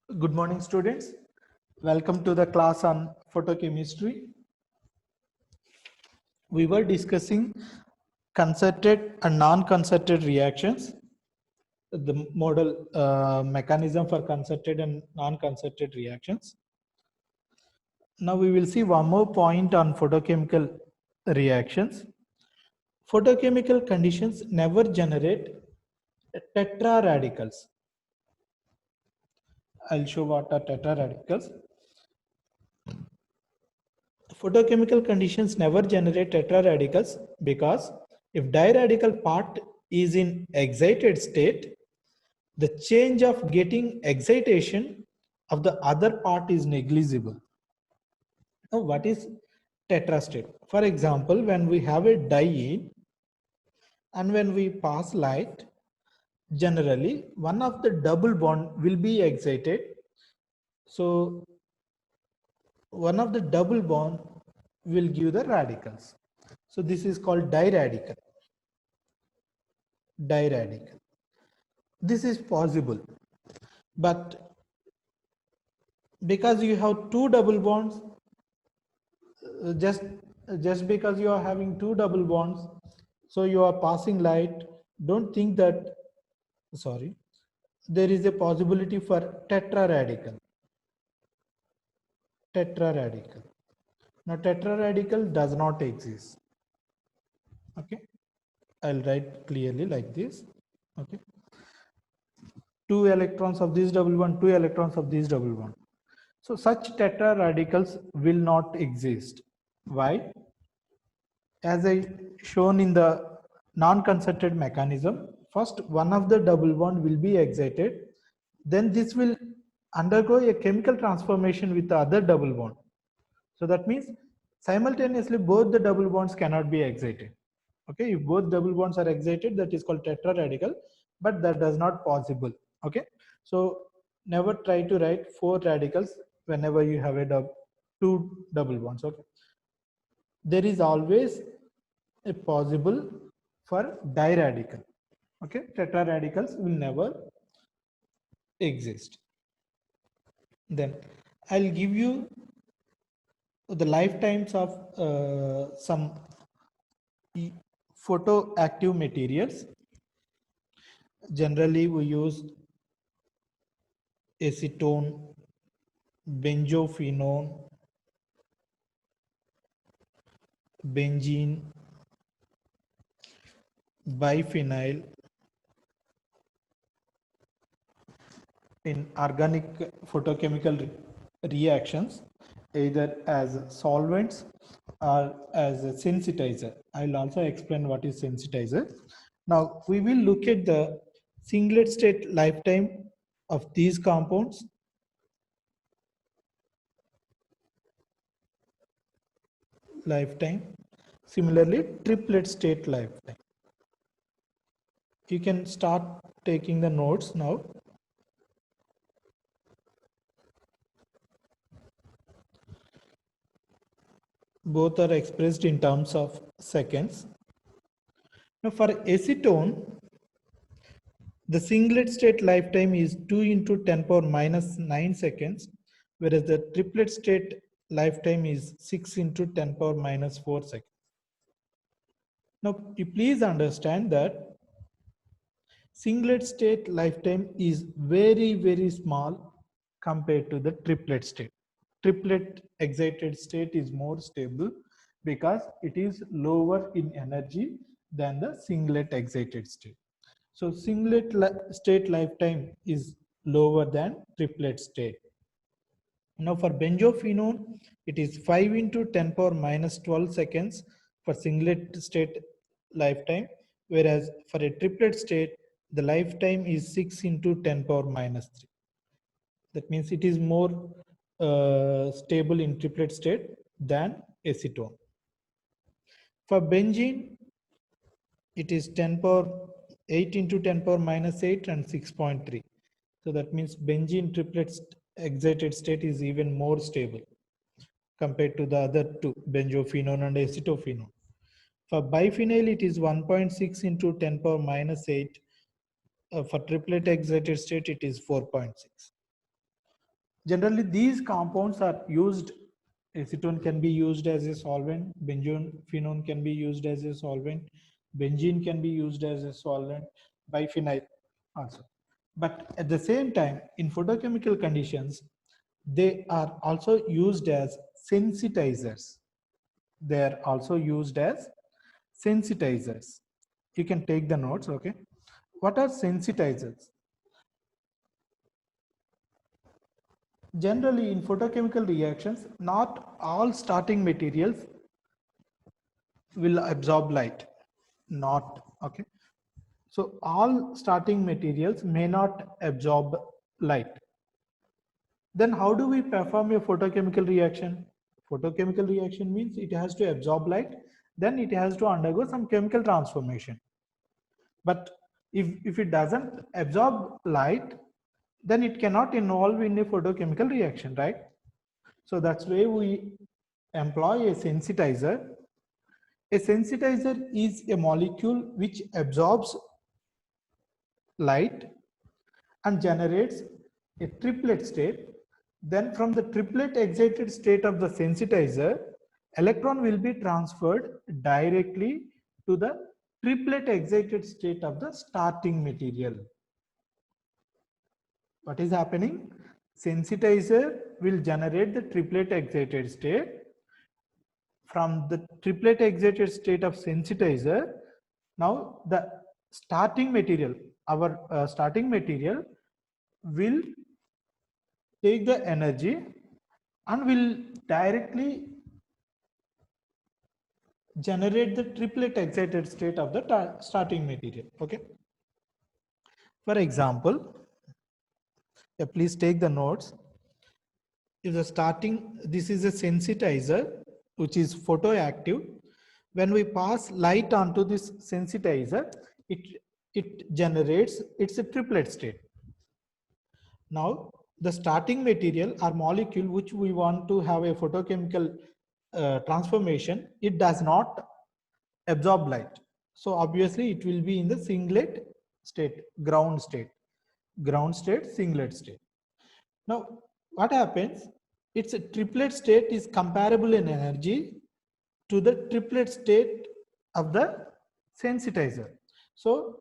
Good morning, students. Welcome to the class on photochemistry. We were discussing concerted and non-concerted reactions, the model mechanism for concerted and non-concerted reactions. Now we will see one more point on photochemical reactions. Photochemical conditions never generate tetraradicals. I'll show what are tetraradicals. Photochemical conditions never generate tetraradicals because if diradical part is in excited state, the change of getting excitation of the other part is negligible. Now, what is tetrastate? For example, when we have a diene and when we pass light, generally one of the double bond will be excited. So one of the double bond will give the radicals. So this is called diradical. Diradical. This is possible, but because you have two double bonds, just because you are having two double bonds, so you are passing light. Don't think that. Sorry, there is a possibility for tetraradical. Tetraradical. Now tetraradical does not exist. Okay, I'll write clearly like this. Okay, two electrons of this double bond, two electrons of this double bond. So such tetraradicals will not exist. Why? As I shown in the non-concerted mechanism, first one of the double bond will be excited, then this will undergo a chemical transformation with the other double bond. So that means simultaneously both the double bonds cannot be excited. Okay, if both double bonds are excited, that is called tetraradical, but that does not possible. Okay, so never try to write four radicals whenever you have a two double bonds. Okay, there is always a possible for diradical. Okay, tetraradicals will never exist. Then I'll give you the lifetimes of some photoactive materials. Generally we use acetone, benzophenone, benzene, biphenyl. In organic photochemical reactions, either as solvents or as a sensitizer. I'll also explain what is sensitizer. Now we will look at the singlet state lifetime of these compounds. Lifetime. Similarly, triplet state lifetime. You can start taking the notes now. Both are expressed in terms of seconds. Now for acetone, the singlet state lifetime is 2 into 10 power minus 9 seconds, whereas the triplet state lifetime is 6 into 10 power minus 4 seconds. Now, you please understand that singlet state lifetime is very, very small compared to the triplet state. Triplet excited state is more stable because it is lower in energy than the singlet excited state. So singlet state lifetime is lower than triplet state. Now for benzophenone, it is 5 into 10 power minus 12 seconds for singlet state lifetime, whereas for a triplet state, the lifetime is 6 into 10 power minus 3. That means it is more stable in triplet state than acetone. For benzene, it is 10 power 8 into 10 power minus 8 and 6.3. So that means benzene triplet excited state is even more stable compared to the other two, benzophenone and acetophenone. For biphenyl, it is 1.6 into 10 power minus 8. For triplet excited state, it is 4.6. Generally, these compounds are used. Acetone can be used as a solvent. Benzophenone can be used as a solvent. Benzene can be used as a solvent. Biphenyl also. But at the same time, in photochemical conditions, they are also used as sensitizers. They are also used as sensitizers. You can take the notes, okay? What are sensitizers? Generally, in photochemical reactions, not all starting materials will absorb light. Not, okay? So all starting materials may not absorb light. Then how do we perform a photochemical reaction? Photochemical reaction means it has to absorb light, then it has to undergo some chemical transformation. But if it doesn't absorb light, then it cannot involve in a photochemical reaction, right? So that's why we employ a sensitizer. A sensitizer is a molecule which absorbs light and generates a triplet state. Then from the triplet excited state of the sensitizer, electron will be transferred directly to the triplet excited state of the starting material. What is happening? Sensitizer will generate the triplet excited state. From the triplet excited state of sensitizer, now the starting material, our starting material will take the energy and will directly generate the triplet excited state of the starting material. Okay. For example, please take the notes. If the starting, this is a sensitizer which is photoactive. When we pass light onto this sensitizer, it generates, it's a triplet state. Now the starting material or molecule which we want to have a photochemical transformation, it does not absorb light. So obviously it will be in the singlet state, ground state, singlet state. Now what happens? Its a triplet state is comparable in energy to the triplet state of the sensitizer. So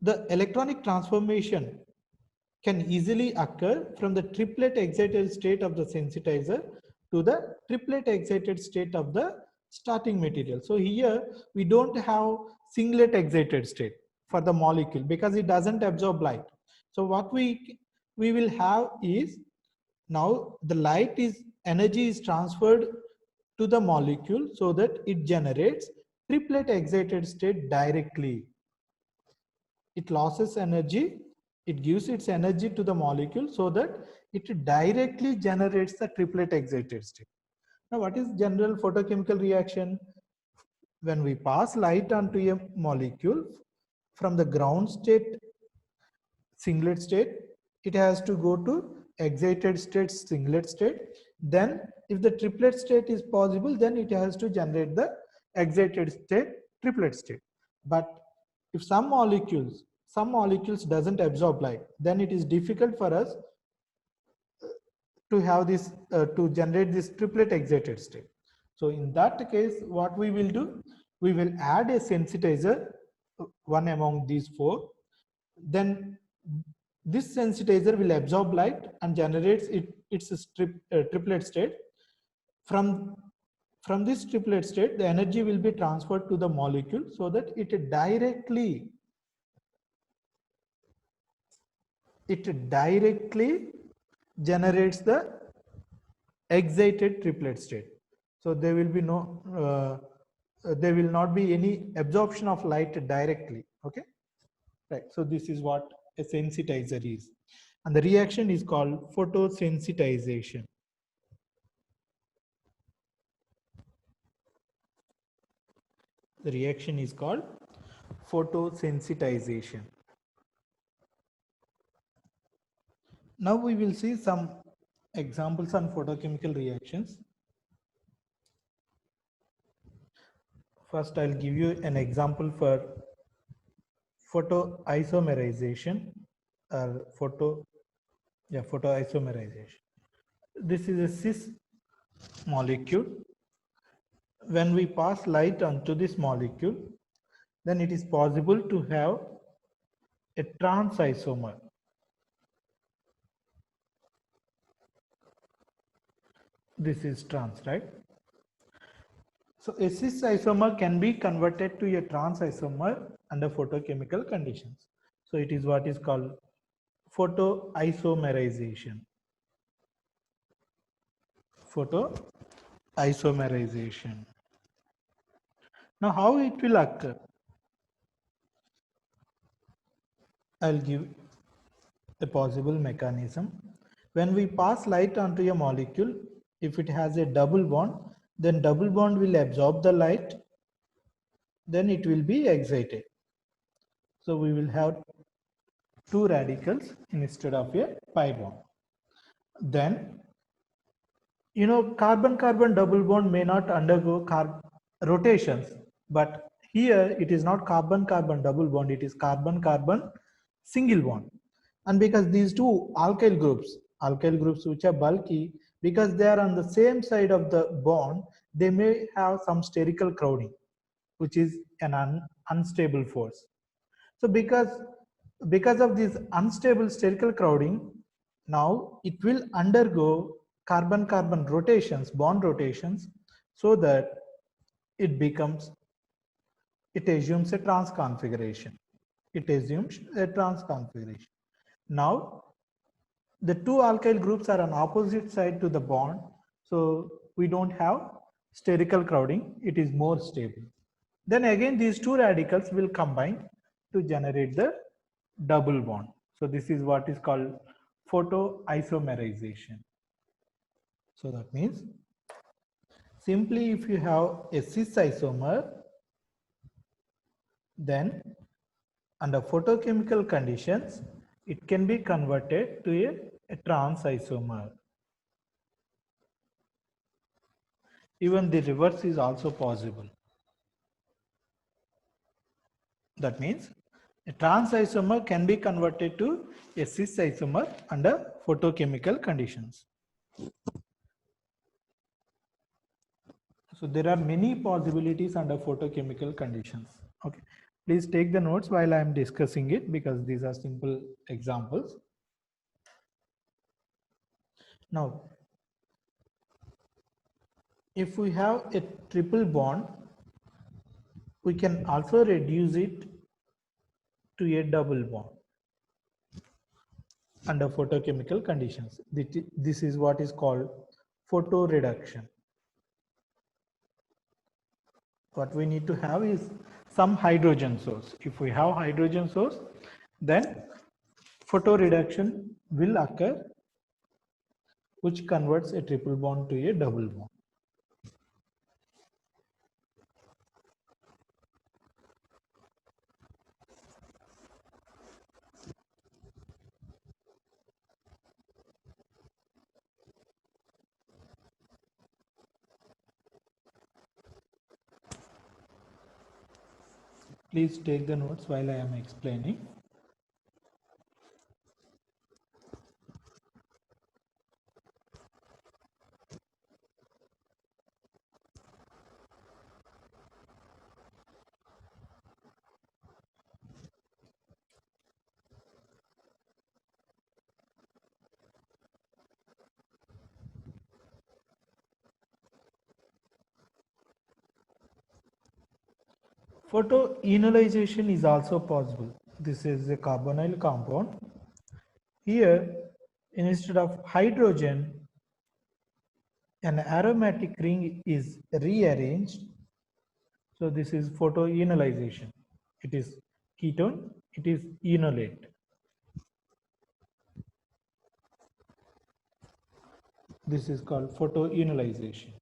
the electronic transformation can easily occur from the triplet excited state of the sensitizer to the triplet excited state of the starting material. So here we don't have singlet excited state for the molecule because it doesn't absorb light. So what we will have is, now the light is, energy is transferred to the molecule so that it generates triplet excited state directly. It loses energy, it gives its energy to the molecule so that it directly generates the triplet excited state. Now what is general photochemical reaction? When we pass light onto a molecule from the ground state, singlet state, it has to go to excited state, singlet state. Then if the triplet state is possible, then it has to generate the excited state, triplet state. But if some molecules doesn't absorb light, then it is difficult for us to have this to generate this triplet excited state. So in that case, what we will do, we will add a sensitizer, one among these four. Then this sensitizer will absorb light and generates its triplet state. From this triplet state, the energy will be transferred to the molecule so that it directly generates the excited triplet state. So there will be there will not be any absorption of light directly. Okay, right. So this is what a sensitizer is, and the reaction is called photosensitization. The reaction is called photosensitization. Now we will see some examples on photochemical reactions. First, I'll give you an example for photoisomerization or photoisomerization. This is a cis molecule. When we pass light onto this molecule, then it is possible to have a trans isomer. This is trans, right? So a cis isomer can be converted to a trans isomer under photochemical conditions. So it is what is called photoisomerization. Photoisomerization. Now how it will occur? I'll give a possible mechanism. When we pass light onto a molecule, if it has a double bond, then double bond will absorb the light, then it will be excited. So we will have two radicals instead of a pi bond. Then, carbon-carbon double bond may not undergo rotations, but here it is not carbon-carbon double bond, it is carbon-carbon single bond. And because these two alkyl groups which are bulky, because they are on the same side of the bond, they may have some sterical crowding, which is an unstable force. So because of this unstable spherical crowding, now it will undergo carbon-carbon rotations, bond rotations, so that it becomes, it assumes a trans configuration. It assumes a trans configuration. Now, the two alkyl groups are on opposite side to the bond, so we don't have spherical crowding, it is more stable. Then again these two radicals will combine to generate the double bond. So this is what is called photoisomerization. So that means simply if you have a cis isomer, then under photochemical conditions, it can be converted to a trans isomer. Even the reverse is also possible. That means a trans isomer can be converted to a cis isomer under photochemical conditions. So there are many possibilities under photochemical conditions. Okay, please take the notes while I am discussing it because these are simple examples. Now, if we have a triple bond, we can also reduce it to a double bond under photochemical conditions. This is what is called photoreduction. What we need to have is some hydrogen source. If we have hydrogen source, then photoreduction will occur, which converts a triple bond to a double bond. Please take the notes while I am explaining. Photoenolization is also possible. This is a carbonyl compound. Here, instead of hydrogen, an aromatic ring is rearranged. So this is photoenolization. It is ketone, it is enolate. This is called photoenolization.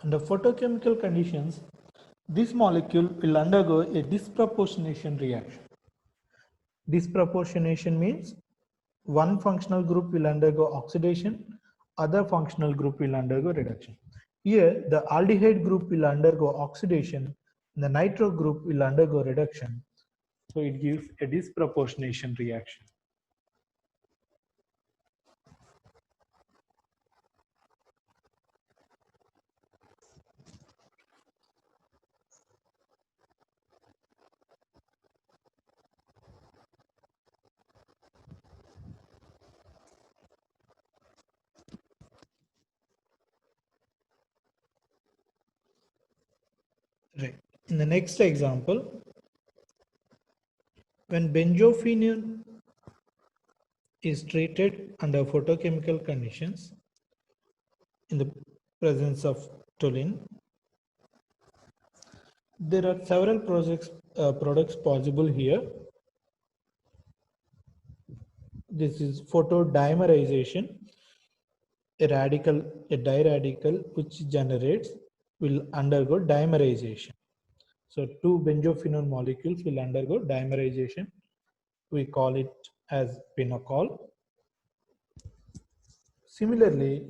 Under photochemical conditions, this molecule will undergo a disproportionation reaction. Disproportionation means one functional group will undergo oxidation, other functional group will undergo reduction. Here, the aldehyde group will undergo oxidation, the nitro group will undergo reduction. So it gives a disproportionation reaction. Right. In the next example, when benzophenone is treated under photochemical conditions in the presence of toluene, there are several products possible here. This is photodimerization. A diradical which generates will undergo dimerization. So two benzophenone molecules will undergo dimerization. We call it as pinocol. Similarly,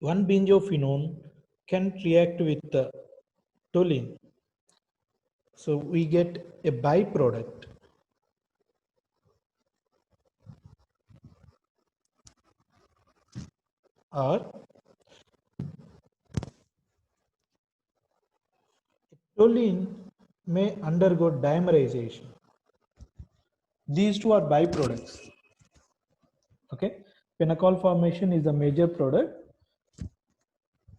one benzophenone can react with the toluene. So we get a byproduct. Or toluene may undergo dimerization. These two are byproducts. Okay, pinocol formation is a major product,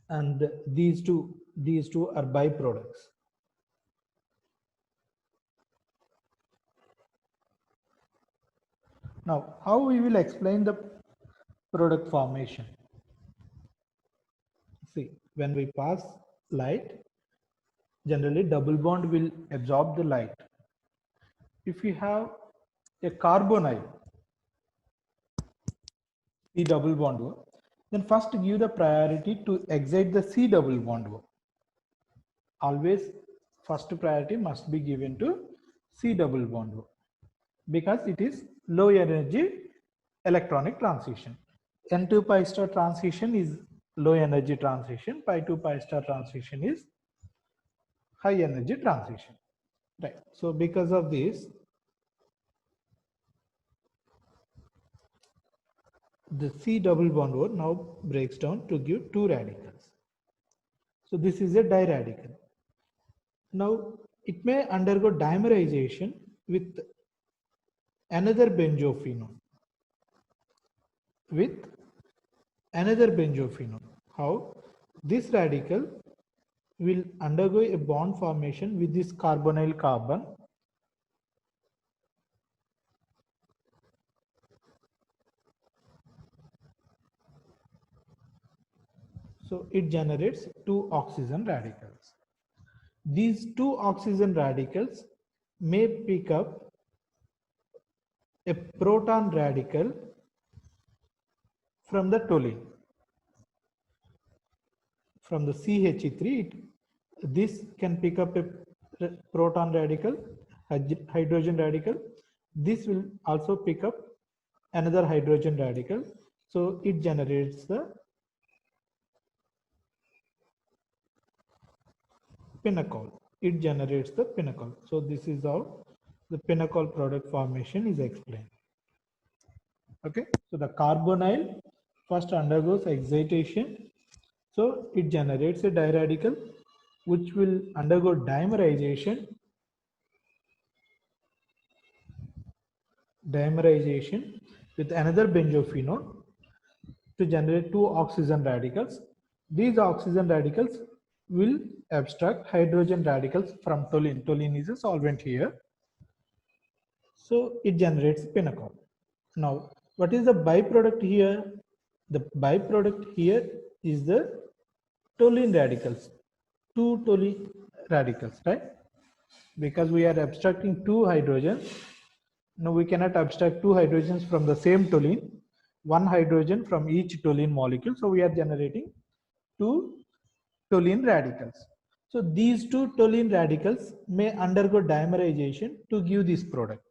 and these two are byproducts. Now, how we will explain the product formation? See, when we pass light, generally double bond will absorb the light. If we have a carbonyl, C double bond O, then first give the priority to excite the C double bond O. Always first priority must be given to C double bond O because it is low energy electronic transition. N2 pi star transition is low energy transition, pi 2 pi star transition is high energy transition. Right. So because of this, the C double bond O now breaks down to give two radicals. So this is a diradical. Now it may undergo dimerization with another benzophenone. How? This radical will undergo a bond formation with this carbonyl carbon. So it generates two oxygen radicals. These two oxygen radicals may pick up a proton radical from the toluene. From the CH3, this can pick up a proton radical, hydrogen radical. This will also pick up another hydrogen radical. So it generates the pinocol. So this is how the pinocol product formation is explained. Okay, so the carbonyl first undergoes excitation. So it generates a diradical which will undergo dimerization with another benzophenone to generate two oxygen radicals. These oxygen radicals will abstract hydrogen radicals from toluene. Toluene is a solvent here. So it generates pinocol. Now, what is the byproduct here? The byproduct here is the toluene radicals, two toluene radicals, right? Because we are abstracting two hydrogens. Now we cannot abstract two hydrogens from the same toluene, one hydrogen from each toluene molecule. So we are generating two toluene radicals. So these two toluene radicals may undergo dimerization to give this product.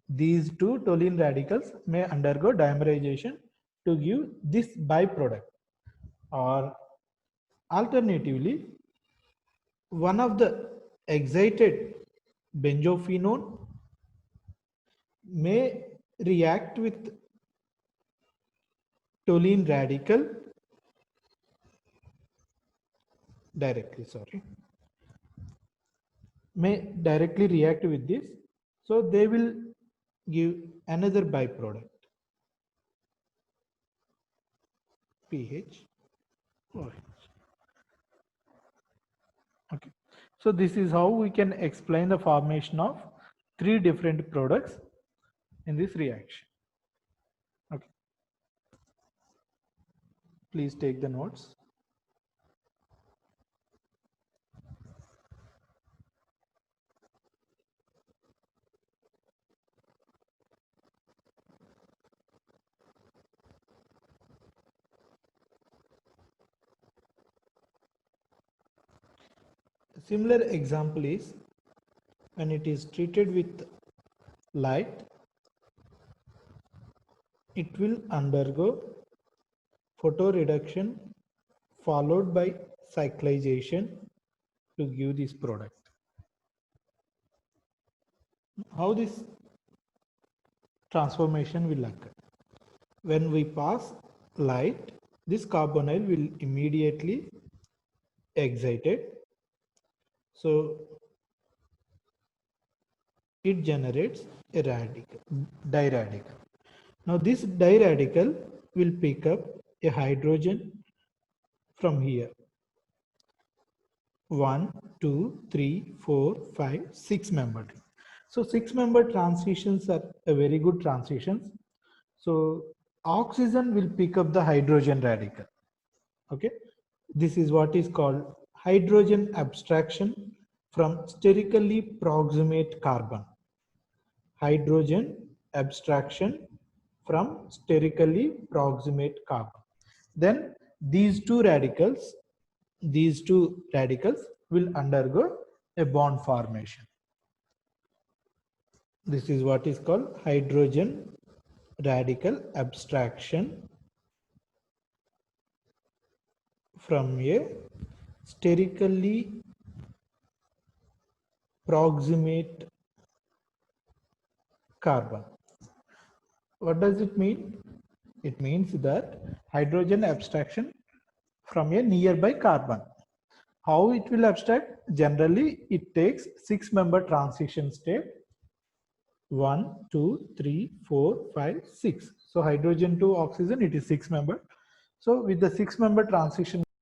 These two toluene radicals may undergo dimerization to give this byproduct. Or alternatively, one of the excited benzophenone may react with toluene radical directly, may directly react with this. So they will give another byproduct, pH OH. Okay. So this is how we can explain the formation of three different products in this reaction. Okay. Please take the notes. A similar example is when it is treated with light, it will undergo photoreduction followed by cyclization to give this product. How this transformation will occur? When we pass light, this carbonyl will immediately excited. So it generates a radical, diradical. Now this diradical will pick up a hydrogen from here. 1, 2, 3, 4, 5, 6 member. So 6 member transitions are a very good transitions. So oxygen will pick up the hydrogen radical. Okay. This is what is called hydrogen abstraction from sterically proximate carbon. Hydrogen abstraction from sterically proximate carbon. Then these two radicals will undergo a bond formation. This is what is called hydrogen radical abstraction from a sterically proximate carbon. What does it mean? It means that hydrogen abstraction from a nearby carbon. How it will abstract? Generally, it takes 6 member transition state. 1, 2, 3, 4, 5, 6. So hydrogen to oxygen, it is 6 member. So with the 6 member transition